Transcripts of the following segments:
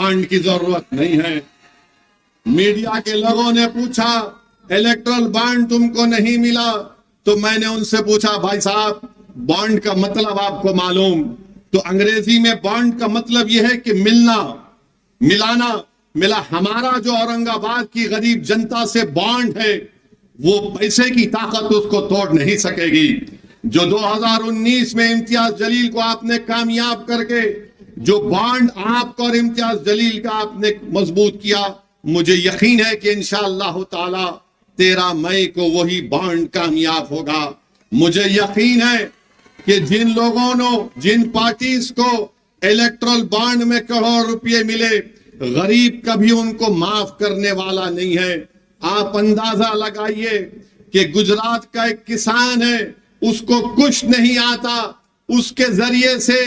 Bond की जरूरत नहीं है। मीडिया के लोगों ने पूछा इलेक्ट्रल बॉन्ड तुमको नहीं मिला, तो मैंने उनसे पूछा भाई साहब बॉन्ड का मतलब आपको मालूम? तो अंग्रेजी में बॉन्ड का मतलब यह है कि मिलना, मिलाना। मिला हमारा जो औरंगाबाद की गरीब जनता से बॉन्ड है वो पैसे की ताकत उसको तोड़ नहीं सकेगी। जो 2019 में इम्तियाज जलील को आपने कामयाब करके जो बॉन्ड आपको और इम्तियाज जलील का आपने मजबूत किया, मुझे यकीन है कि इंशाअल्लाह ताला 13 मई को वही बॉन्ड कामयाब होगा। मुझे यकीन है कि जिन लोगों ने, जिन पार्टीज को इलेक्ट्रल बॉन्ड में करोड़ रुपए मिले, गरीब कभी उनको माफ करने वाला नहीं है। आप अंदाजा लगाइए कि गुजरात का एक किसान है, उसको कुछ नहीं आता, उसके जरिए से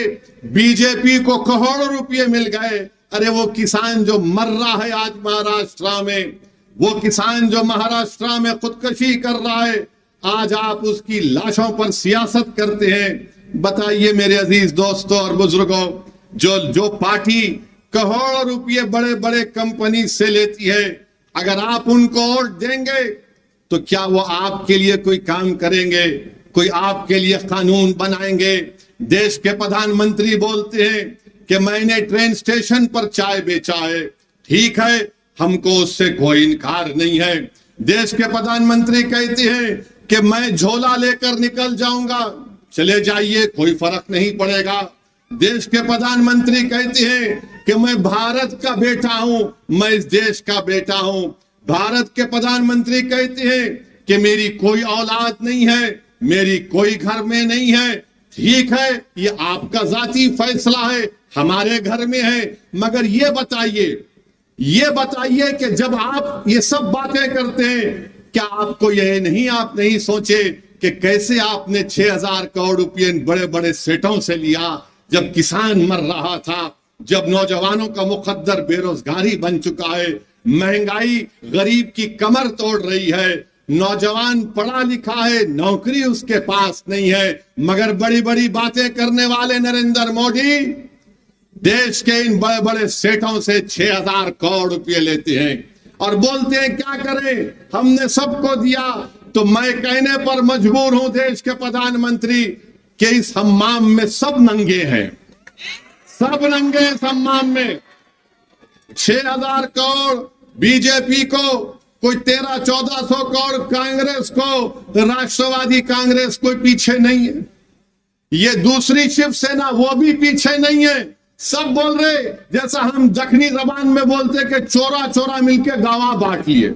बीजेपी को करोड़ों रुपए मिल गए। अरे वो किसान जो मर रहा है आज महाराष्ट्र में, वो किसान जो महाराष्ट्र में खुदकुशी कर रहा है, आज आप उसकी लाशों पर सियासत करते हैं। बताइए मेरे अजीज दोस्तों और बुजुर्गों, जो पार्टी करोड़ों रुपये बड़े बड़े कंपनी से लेती है, अगर आप उनको वोट देंगे तो क्या वो आपके लिए कोई काम करेंगे? कोई आपके लिए कानून बनाएंगे? देश के प्रधानमंत्री बोलते हैं कि मैंने ट्रेन स्टेशन पर चाय बेचा है, ठीक है, हमको उससे कोई इनकार नहीं है। देश के प्रधानमंत्री कहते हैं कि मैं झोला लेकर निकल जाऊंगा, चले जाइए, कोई फर्क नहीं पड़ेगा। देश के प्रधानमंत्री कहते हैं कि मैं भारत का बेटा हूं, मैं इस देश का बेटा हूं। भारत के प्रधानमंत्री कहते हैं कि मेरी कोई औलाद नहीं है, मेरी कोई घर में नहीं है, ठीक है, ये आपका जाती फैसला है, हमारे घर में है। मगर ये बताइए कि जब आप ये सब बातें करते हैं, क्या आपको आप नहीं सोचे कि कैसे आपने 6,000 करोड़ रुपये बड़े बड़े सेठों से लिया, जब किसान मर रहा था, जब नौजवानों का मुकद्दर बेरोजगारी बन चुका है, महंगाई गरीब की कमर तोड़ रही है, नौजवान पढ़ा लिखा है, नौकरी उसके पास नहीं है, मगर बड़ी बड़ी बातें करने वाले नरेंद्र मोदी देश के इन बड़े बड़े सेठों से 6,000 करोड़ रुपए लेते हैं और बोलते हैं क्या करें, हमने सबको दिया। तो मैं कहने पर मजबूर हूं देश के प्रधानमंत्री कि इस हम्माम में सब नंगे हैं, सब नंगे हैं इस हम्माम में। 6,000 करोड़ बीजेपी को, कोई 1300-1400 करोड़ कांग्रेस को, राष्ट्रवादी कांग्रेस कोई पीछे नहीं है। ये दूसरी शिवसेना वो भी पीछे नहीं है। सब बोल रहे, जैसा हम दक्षिणी जबान में बोलते कि चोरा चोरा मिलके गावा बांट लिए।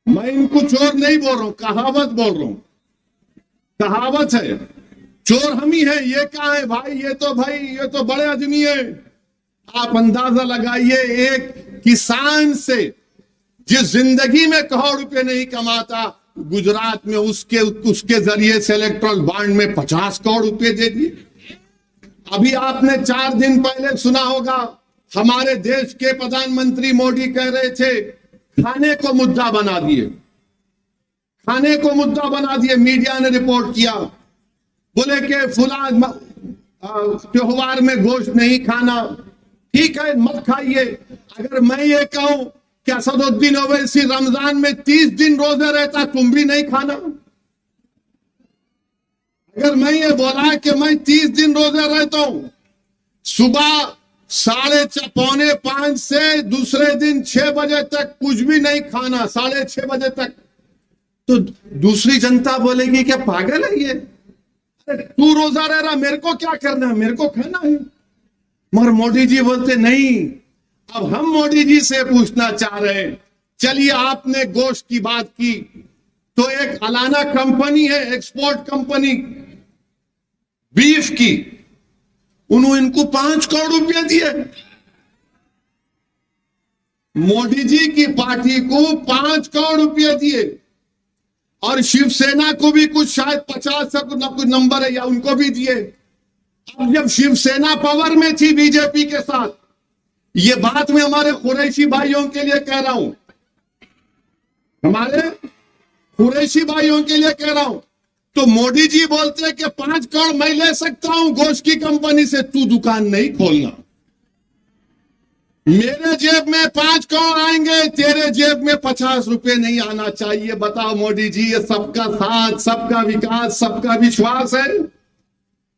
मैं इनको चोर नहीं बोल रहा हूं, कहावत बोल रहा हूं, कहावत है, चोर हम ही है। ये क्या है भाई, ये तो बड़े आदमी है। आप अंदाजा लगाइए, एक किसान से जिस जिंदगी में करोड़ रुपए नहीं कमाता, गुजरात में उसके जरिए से इलेक्ट्रल बॉन्ड में 50 करोड़ रुपए दे दिए। अभी आपने 4 दिन पहले सुना होगा, हमारे देश के प्रधानमंत्री मोदी कह रहे थे खाने को मुद्दा बना दिए, खाने को मुद्दा बना दिए। मीडिया ने रिपोर्ट किया, बोले कि फुला त्योहार में गोश्त नहीं खाना, ठीक है मत खाइए। अगर मैं ये कहूं कि असदुद्दीन ओवैसी रमजान में 30 दिन रोजे रहता, तुम भी नहीं खाना? अगर मैं ये बोला कि मैं 30 दिन रोजे रहता हूं, सुबह 4:45 से दूसरे दिन 6 बजे तक कुछ भी नहीं खाना, 6:30 बजे तक, तो दूसरी जनता बोलेगी क्या पागल है ये, तू रोजा रह रहा, मेरे को क्या करना है, मेरे को खाना है। मगर मोदी जी बोलते नहीं। अब हम मोदी जी से पूछना चाह रहे हैं, चलिए आपने गोश्त की बात की, तो एक अलाना कंपनी है, एक्सपोर्ट कंपनी बीफ की, उन्होंने इनको 5 करोड़ रुपए दिए। मोदी जी की पार्टी को 5 करोड़ रुपए दिए, और शिवसेना को भी कुछ शायद 50 से कुछ नंबर है या उनको भी दिए। अब जब शिवसेना पावर में थी बीजेपी के साथ, ये बात मैं हमारे कुरैशी भाइयों के लिए कह रहा हूं, हमारे कुरैशी भाइयों के लिए कह रहा हूं, तो मोदी जी बोलते हैं कि 5 करोड़ मैं ले सकता हूं गोश्त की कंपनी से, तू दुकान नहीं खोलना। मेरे जेब में 5 करोड़ आएंगे, तेरे जेब में 50 रुपए नहीं आना चाहिए। बताओ मोदी जी, ये सबका साथ, सबका विकास, सबका विश्वास है?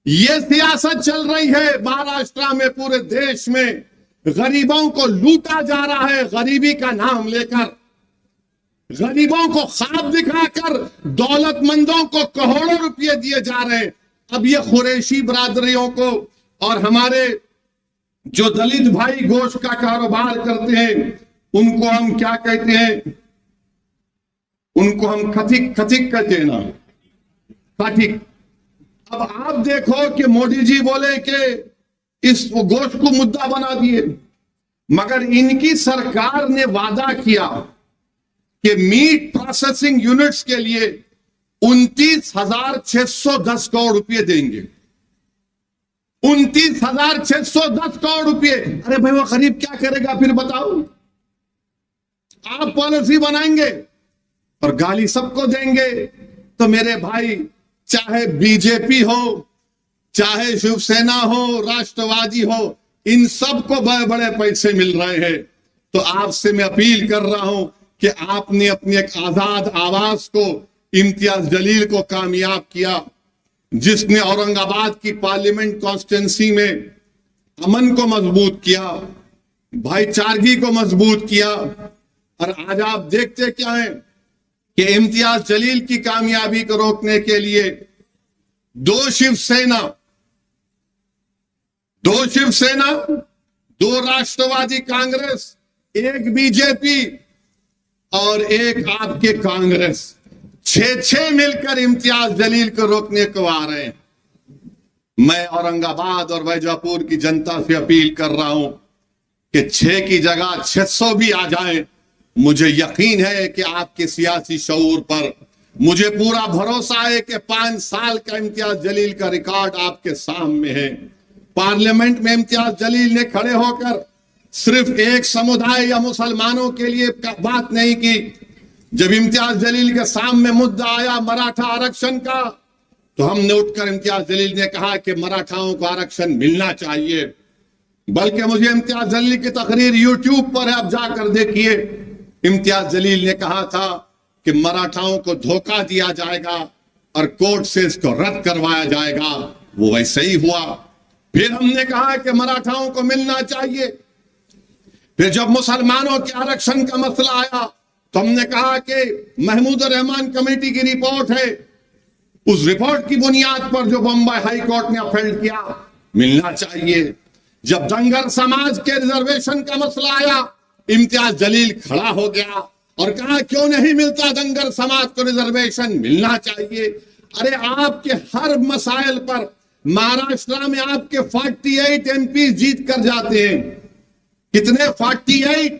ये सियासत चल रही है महाराष्ट्र में। पूरे देश में गरीबों को लूटा जा रहा है, गरीबी का नाम लेकर, गरीबों को ख्वाब दिखाकर दौलतमंदों को करोड़ों रुपए दिए जा रहे हैं। अब ये कुरैशी बरादरियों को और हमारे जो दलित भाई गोश्त का कारोबार करते हैं, उनको हम क्या कहते हैं? उनको हम खथिक कहते हैं ना, खथिक। अब आप देखो कि मोदी जी बोले कि इस गोश्त को मुद्दा बना दिए, मगर इनकी सरकार ने वादा किया कि मीट प्रोसेसिंग यूनिट्स के लिए 29,610 करोड़ रुपए देंगे। 29,610 करोड़ रुपए। अरे भाई, वो गरीब क्या करेगा फिर बताओ? आप पॉलिसी बनाएंगे और गाली सबको देंगे। तो मेरे भाई, चाहे बीजेपी हो, चाहे शिवसेना हो, राष्ट्रवादी हो, इन सबको बड़े बड़े पैसे मिल रहे हैं। तो आपसे मैं अपील कर रहा हूं कि आपने अपनी एक आजाद आवाज को इम्तियाज जलील को कामयाब किया, जिसने औरंगाबाद की पार्लियामेंट कॉन्स्टिट्यूंसी में अमन को मजबूत किया, भाईचारगी को मजबूत किया। और आज आप देखते क्या है कि इम्तियाज जलील की कामयाबी को रोकने के लिए दो शिवसेना, दो राष्ट्रवादी कांग्रेस, एक बीजेपी और एक आपके कांग्रेस, 6 मिलकर इम्तियाज जलील को रोकने को आ रहे हैं। मैं औरंगाबाद और वैजापुर की जनता से अपील कर रहा हूं कि 6 की जगह 600 भी आ जाए। मुझे यकीन है कि आपके सियासी शऊर पर, मुझे पूरा भरोसा है कि 5 साल का इम्तियाज जलील का रिकॉर्ड आपके सामने है। पार्लियामेंट में इम्तियाज जलील ने खड़े होकर सिर्फ एक समुदाय या मुसलमानों के लिए बात नहीं की। जब इम्तियाज जलील के सामने मुद्दा आया मराठा आरक्षण का, तो हमने उठकर इम्तियाज जलील ने कहा कि मराठाओं को आरक्षण मिलना चाहिए। बल्कि मुझे इम्तियाज जलील की तकरीर यूट्यूब पर है, आप जाकर देखिए। इम्तियाज जलील ने कहा था कि मराठाओं को धोखा दिया जाएगा और कोर्ट से इसको रद्द करवाया जाएगा। वो वैसे ही हुआ। फिर हमने कहा कि मराठाओं को मिलना चाहिए। फिर जब मुसलमानों के आरक्षण का मसला आया, तो हमने कहा कि महमूद रहमान कमेटी की रिपोर्ट है, उस रिपोर्ट की बुनियाद पर जो बम्बई हाई कोर्ट ने अपील किया, मिलना चाहिए। जब धनगर समाज के रिजर्वेशन का मसला आया, इम्तियाज जलील खड़ा हो गया और कहा क्यों नहीं मिलता धनगर समाज को रिजर्वेशन, मिलना चाहिए। अरे आपके हर मसाइल पर महाराष्ट्र में आपके 48 एमपी जीत कर जाते हैं। कितने? 48।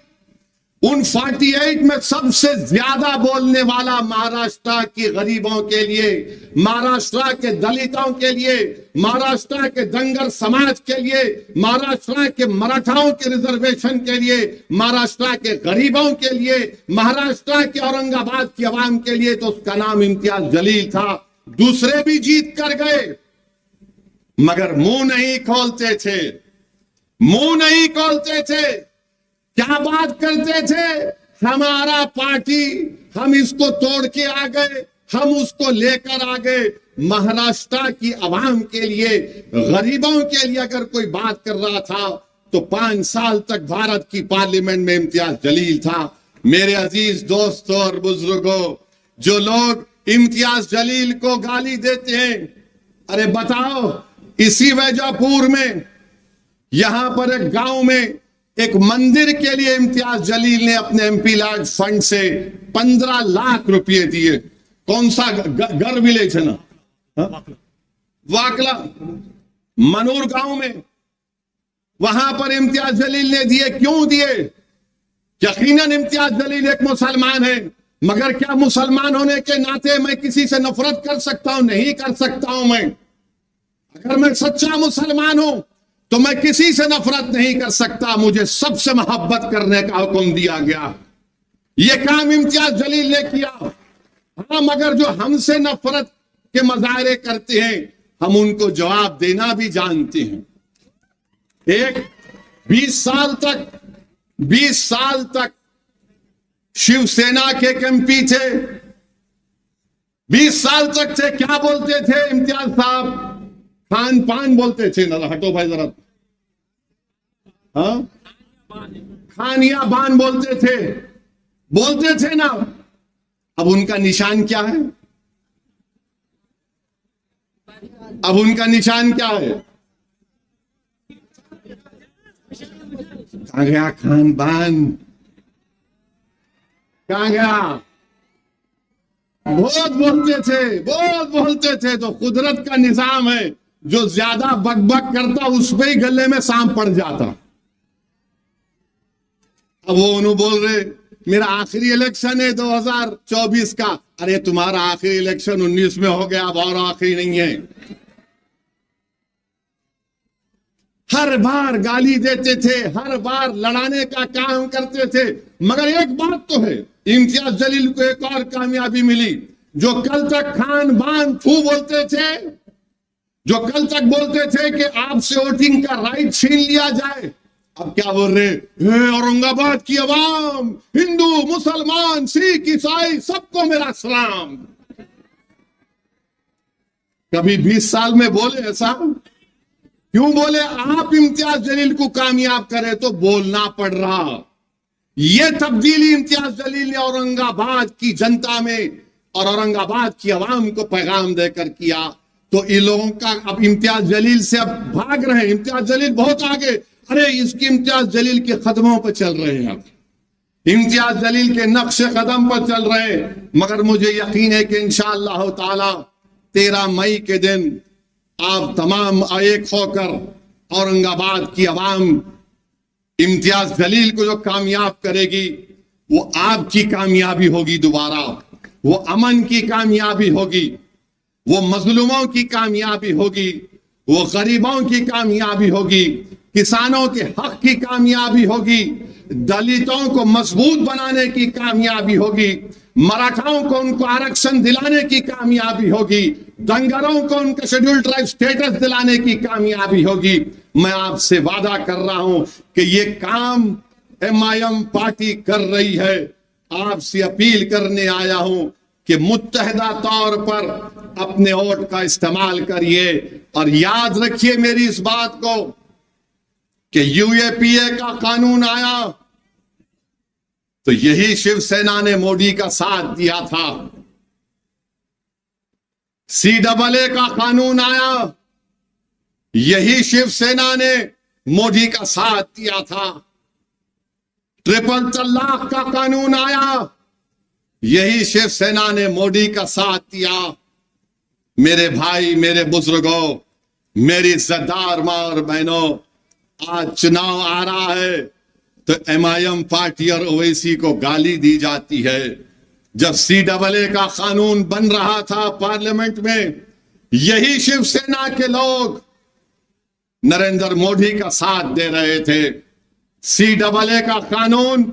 उन 48 में सबसे ज्यादा बोलने वाला महाराष्ट्र के गरीबों के लिए, महाराष्ट्र के दलितों के लिए, महाराष्ट्र के धनगर समाज के लिए, महाराष्ट्र के मराठाओं के रिजर्वेशन के लिए, महाराष्ट्र के गरीबों के लिए, महाराष्ट्र के औरंगाबाद की आवाम के लिए, तो उसका नाम इम्तियाज जलील था। दूसरे भी जीत कर गए, मगर मुंह नहीं खोलते थे, मुंह नहीं खोलते थे। क्या बात करते थे? हमारा पार्टी, हम इसको तोड़ के आ गए, हम उसको लेकर आ गए। महाराष्ट्र की आवाम के लिए, गरीबों के लिए अगर कोई बात कर रहा था, तो 5 साल तक भारत की पार्लियामेंट में इम्तियाज जलील था। मेरे अजीज दोस्तों और बुजुर्गों, जो लोग इम्तियाज जलील को गाली देते हैं, अरे बताओ, इसी वैजापुर में, यहां पर एक गांव में एक मंदिर के लिए इम्तियाज जलील ने अपने एमपी लाड फंड से 15 लाख रुपए दिए। कौन सा घर विलेज है ना, वाकला, मनूर गांव में, वहां पर इम्तियाज जलील ने दिए। क्यों दिए? यकीनन इम्तियाज जलील एक मुसलमान है, मगर क्या मुसलमान होने के नाते मैं किसी से नफरत कर सकता हूं? नहीं कर सकता हूं। मैं, अगर मैं सच्चा मुसलमान हूं तो मैं किसी से नफरत नहीं कर सकता। मुझे सबसे मोहब्बत करने का हुक्म दिया गया। यह काम इम्तियाज जलील ने किया। हाँ, मगर जो हमसे नफरत के मजाहरे करते हैं, हम उनको जवाब देना भी जानते हैं। एक 20 साल तक 20 साल तक शिवसेना के एमपी थे, 20 साल तक थे। क्या बोलते थे इम्तियाज साहब? खान पान बोलते थे ना। हटो भाई जरा। हाँ, खानिया बान बोलते थे ना। अब उनका निशान क्या है? अब उनका निशान क्या है? कहां गया खान बान? कहां गया? बहुत बोलते थे। तो कुदरत का निजाम है, जो ज्यादा बकबक करता उस पे ही गले में सांप पड़ जाता। अब वो उन्होंने बोल रहे मेरा आखिरी इलेक्शन है 2024 का। अरे तुम्हारा आखिरी इलेक्शन 19 में हो गया, अब और आखिरी नहीं है। हर बार गाली देते थे, हर बार लड़ाने का काम करते थे। मगर एक बात तो है, इम्तियाज जलील को एक और कामयाबी मिली। जो कल तक खान बान फू बोलते थे, जो कल तक बोलते थे कि आपसे वोटिंग का राइट छीन लिया जाए, अब क्या बोल रहे? औरंगाबाद की आवाम, हिंदू मुसलमान सिख ईसाई सबको मेरा सलाम। कभी 20 साल में बोले ऐसा? क्यों बोले? आप इम्तियाज जलील को कामयाब करे तो बोलना पड़ रहा। यह तब्दीली इम्तियाज जलील ने औरंगाबाद की जनता में और औरंगाबाद की आवाम को पैगाम देकर किया। तो इन लोगों का अब इम्तियाज जलील से अब भाग रहे हैं। इम्तियाज जलील बहुत आगे, अरे इसकी इम्तियाज जलील के कदमों पर चल रहे हैं। अब इम्तियाज जलील के नक्शे कदम पर चल रहे हैं। मगर मुझे यकीन है कि इंशाअल्लाह ताला 13 मई के दिन आप तमाम एक होकर औरंगाबाद की आवाम इम्तियाज जलील को जो कामयाब करेगी, वो आपकी कामयाबी होगी। दोबारा वो अमन की कामयाबी होगी, वो मजलूमों की कामयाबी होगी, वो गरीबों की कामयाबी होगी, किसानों के हक की कामयाबी होगी, दलितों को मजबूत बनाने की कामयाबी होगी, मराठाओं को उनको आरक्षण दिलाने की कामयाबी होगी, दंगरों को उनका शेड्यूल ट्राइब स्टेटस दिलाने की कामयाबी होगी। मैं आपसे वादा कर रहा हूं कि ये काम MIM पार्टी कर रही है। आपसे अपील करने आया हूं कि मुत्तहदा तौर पर अपने वोट का इस्तेमाल करिए। और याद रखिए मेरी इस बात को कि UAPA का कानून आया तो यही शिवसेना ने मोदी का साथ दिया था। CAA का कानून आया, यही शिवसेना ने मोदी का साथ दिया था। ट्रिपल तलाक का कानून आया, यही शिवसेना ने मोदी का साथ दिया। मेरे भाई, मेरे बुजुर्गों, मेरी इज्जतदार मां और बहनों, आज चुनाव आ रहा है तो MIM पार्टी और ओवैसी को गाली दी जाती है। जब CAA का कानून बन रहा था पार्लियामेंट में, यही शिवसेना के लोग नरेंद्र मोदी का साथ दे रहे थे। CAA का कानून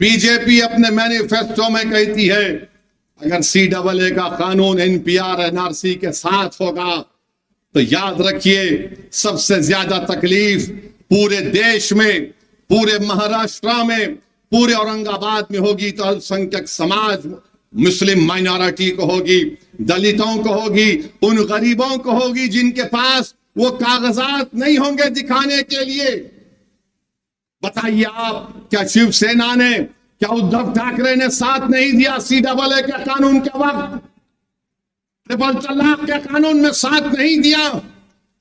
बीजेपी अपने मैनिफेस्टो में कहती है, अगर CAA का कानून NPR NRC के साथ होगा तो याद रखिए सबसे ज्यादा तकलीफ पूरे देश में, पूरे महाराष्ट्र में, पूरे औरंगाबाद में होगी तो अल्पसंख्यक समाज, मुस्लिम माइनॉरिटी को होगी, दलितों को होगी, उन गरीबों को होगी जिनके पास वो कागजात नहीं होंगे दिखाने के लिए। बताइए आप, क्या शिवसेना ने, क्या उद्धव ठाकरे ने साथ नहीं दिया CAA के कानून के वक्त? ट्रिपल तलाक के कानून में साथ नहीं दिया।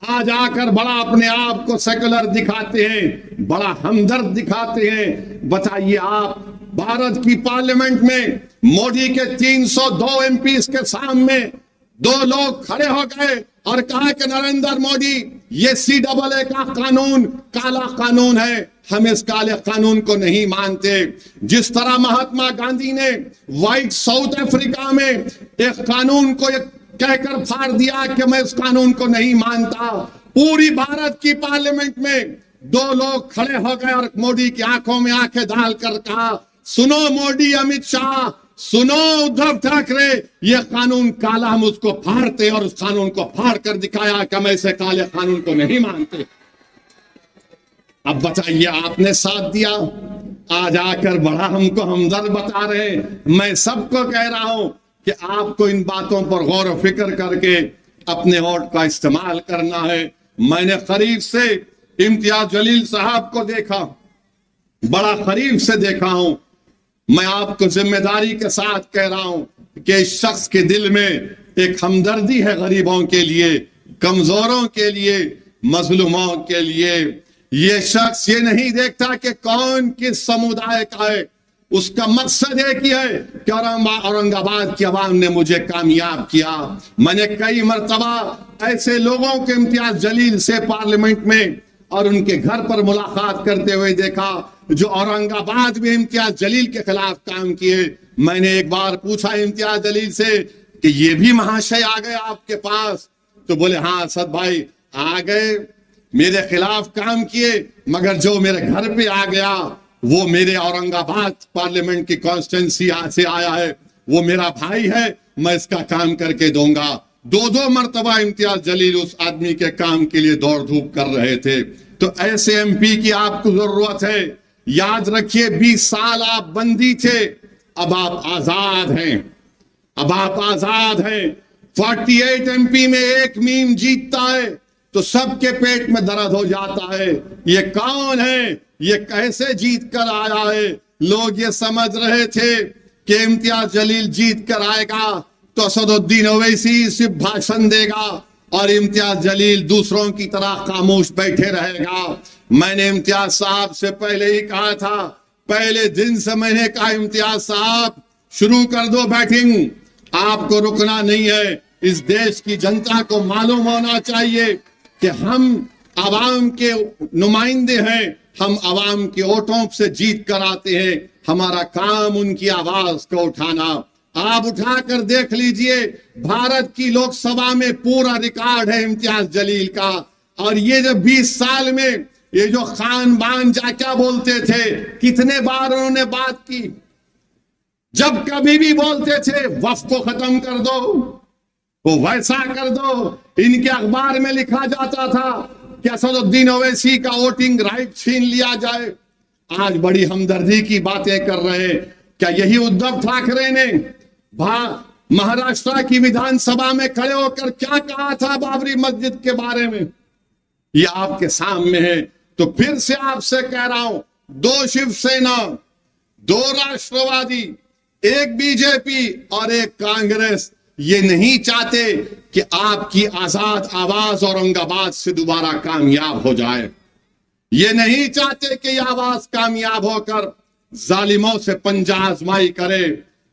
आज आकर बड़ा अपने आप को सेकुलर दिखाते हैं, बड़ा हमदर्द दिखाते हैं। बताइए आप, भारत की पार्लियामेंट में मोदी के 302 MPs के सामने 2 लोग खड़े हो गए और कहा कि नरेंद्र मोदी, ये CAA का कानून काला कानून है, हम इस काले कानून को नहीं मानते। जिस तरह महात्मा गांधी ने व्हाइट साउथ अफ्रीका में एक कानून को कहकर फाड़ दिया कि मैं इस कानून को नहीं मानता, पूरी भारत की पार्लियामेंट में 2 लोग खड़े हो गए और मोदी की आंखों में आंखें डालकर कहा, सुनो मोदी, अमित शाह, सुनो उद्धव ठाकरे, यह कानून काला, हम उसको फाड़ते, और उस कानून को फाड़ कर दिखाया कि हम ऐसे काले कानून को नहीं मानते। अब बताइए, आपने साथ दिया, आज आकर बड़ा हमको हमदर्द बता रहे हैं। मैं सबको कह रहा हूं कि आपको इन बातों पर गौर व फिक्र करके अपने वोट का इस्तेमाल करना है। मैंने करीब से इम्तियाज जलील साहब को देखा, बड़ा करीब से देखा हूं। मैं आपको जिम्मेदारी के साथ कह रहा हूं कि इस शख्स के दिल में एक हमदर्दी है गरीबों के लिए, कमजोरों के लिए, मजलूमों के लिए। ये शख्स ये नहीं देखता कि कौन किस समुदाय का है, उसका मकसद एक ही है कि औरंगाबाद की आवाम ने मुझे कामयाब किया। मैंने कई मर्तबा ऐसे लोगों के इम्तियाज जलील से पार्लियामेंट में और उनके घर पर मुलाकात करते हुए देखा जो औरंगाबाद में इम्तियाज जलील के खिलाफ काम किए। मैंने एक बार पूछा इम्तियाज जलील से कि ये भी महाशय आ गए आपके पास? तो बोले हाँ असद भाई आ गए, मेरे खिलाफ काम किए, मगर जो मेरे घर पे आ गया वो मेरे औरंगाबाद पार्लियामेंट की कॉन्स्टिट्यूंसी से आया है, वो मेरा भाई है, मैं इसका काम करके दूंगा। दो मर्तबा इम्तियाज जलील उस आदमी के काम के लिए दौड़ धूप कर रहे थे। तो ऐसे एमपी की आपको जरूरत है। याद रखिए 20 साल आप बंदी थे, अब आप आजाद हैं, अब आप आजाद हैं। 48 एमपी में एक मीम जीतता है तो सबके पेट में दर्द हो जाता है। ये कौन है, ये कैसे जीत कर आया है? लोग ये समझ रहे थे कि इम्तियाज जलील जीत कर आएगा तो असदुद्दीन ओवैसी सिर्फ भाषण देगा और इम्तियाज जलील दूसरों की तरह खामोश बैठे रहेगा। मैंने इम्तियाज साहब से पहले ही कहा था, पहले दिन से मैंने कहा इम्तियाज साहब शुरू कर दो बैटिंग, आपको रुकना नहीं है। इस देश की जनता को मालूम होना चाहिए कि हम आवाम के नुमाइंदे हैं, हम आवाम के वोटों से जीत कर आते हैं। हमारा काम उनकी आवाज को उठाना। आप उठाकर देख लीजिए, भारत की लोकसभा में पूरा रिकॉर्ड है इम्तियाज जलील का। और ये जो 20 साल में ये जो खान बान जा क्या बोलते थे, कितने बार उन्होंने बात की। जब कभी भी बोलते थे वक्फ को खत्म कर दो, वो वैसा कर दो। इनके अखबार में लिखा जाता था कि असदुद्दीन ओवैसी का वोटिंग राइट छीन लिया जाए। आज बड़ी हमदर्दी की बातें कर रहे हैं। क्या यही उद्धव ठाकरे ने महाराष्ट्र की विधानसभा में खड़े होकर क्या कहा था बाबरी मस्जिद के बारे में? ये आपके सामने है। तो फिर से आपसे कह रहा हूं, 2 शिवसेना, 2 राष्ट्रवादी, 1 बीजेपी और 1 कांग्रेस ये नहीं चाहते कि आपकी आजाद आवाज औरंगाबाद से दोबारा कामयाब हो जाए। ये नहीं चाहते कि यह आवाज कामयाब होकर जालिमों से पंजा आजमाई करे।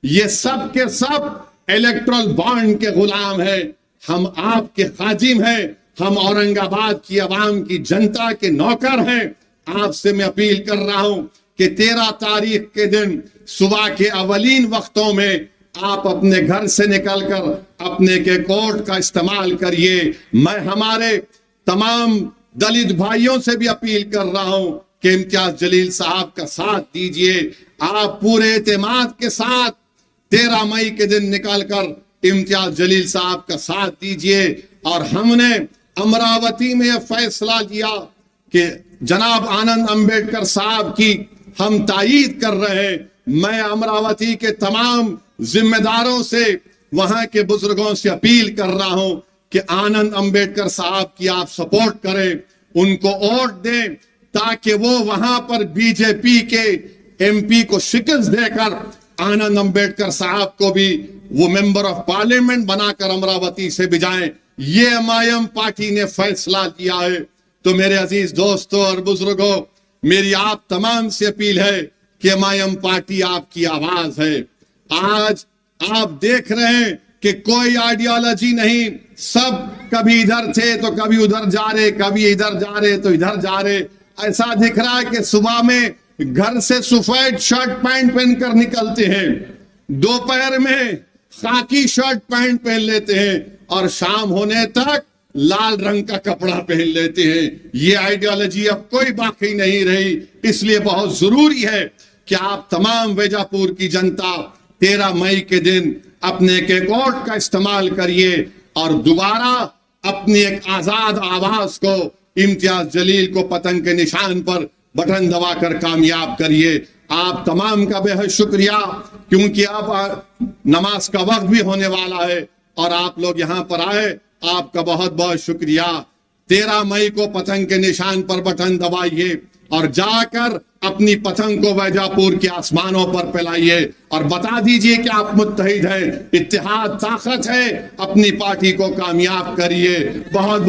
ये सब के सब इलेक्ट्रल बॉन्ड के गुलाम है। हम आपके खाजिम हैं, हम औरंगाबाद की आवाम की जनता के नौकर हैं। आपसे मैं अपील कर रहा हूं कि 13 तारीख के दिन सुबह के अवलीन वक्तों में आप अपने घर से निकलकर अपने के कोर्ट का इस्तेमाल करिए। मैं हमारे तमाम दलित भाइयों से भी अपील कर रहा हूं कि इम्तियाज जलील साहब का साथ दीजिए। आप पूरे एतमाद के साथ 13 मई के दिन निकलकर इम्तियाज जलील साहब का साथ दीजिए। और हमने अमरावती में यह फैसला लिया कि जनाब आनंद अंबेडकर साहब की हम तायीद कर रहे हैं। मैं अमरावती के तमाम जिम्मेदारों से, वहां के बुजुर्गों से अपील कर रहा हूं कि आनंद अंबेडकर साहब की आप सपोर्ट करें, उनको वोट दें ताकि वो वहां पर बीजेपी के एमपी को शिकस्त देकर आनंद अंबेडकर साहब को भी वो मेंबर ऑफ पार्लियामेंट बनाकर अमरावती से भिजाएं। ये एमआईएम पार्टी ने फैसला किया है। तो मेरे अजीज दोस्तों और बुजुर्गों, मेरी आप तमाम से अपील है कि एमआईएम पार्टी आपकी आवाज है। आज आप देख रहे हैं कि कोई आइडियोलॉजी नहीं, सब कभी इधर थे तो कभी उधर जा रहे, कभी इधर जा रहे तो इधर जा रहे। ऐसा दिख रहा है कि सुबह में घर से सफेद शर्ट पैंट पहनकर निकलते हैं, दोपहर में खाकी शर्ट पैंट पहन लेते हैं और शाम होने तक लाल रंग का कपड़ा पहन लेते हैं। ये आइडियोलॉजी अब कोई बाकी नहीं रही। इसलिए बहुत जरूरी है कि आप तमाम वैजापुर की जनता 13 मई के दिन अपने के वोट का इस्तेमाल करिए और दोबारा अपनी एक आजाद आवाज को इम्तियाज जलील को पतंग के निशान पर बटन दबाकर कामयाब करिए। आप तमाम का बेहद शुक्रिया, क्योंकि अब नमाज का वक्त भी होने वाला है और आप लोग यहाँ पर आए, आपका बहुत बहुत शुक्रिया। 13 मई को पतंग के निशान पर बटन दबाइए और जाकर अपनी पतंग को वैजापुर के आसमानों पर फैलाइए और बता दीजिए कि आप मुत्तहिद हैं, इत्तेहाद ताकत है, अपनी पार्टी को कामयाब करिए। बहुत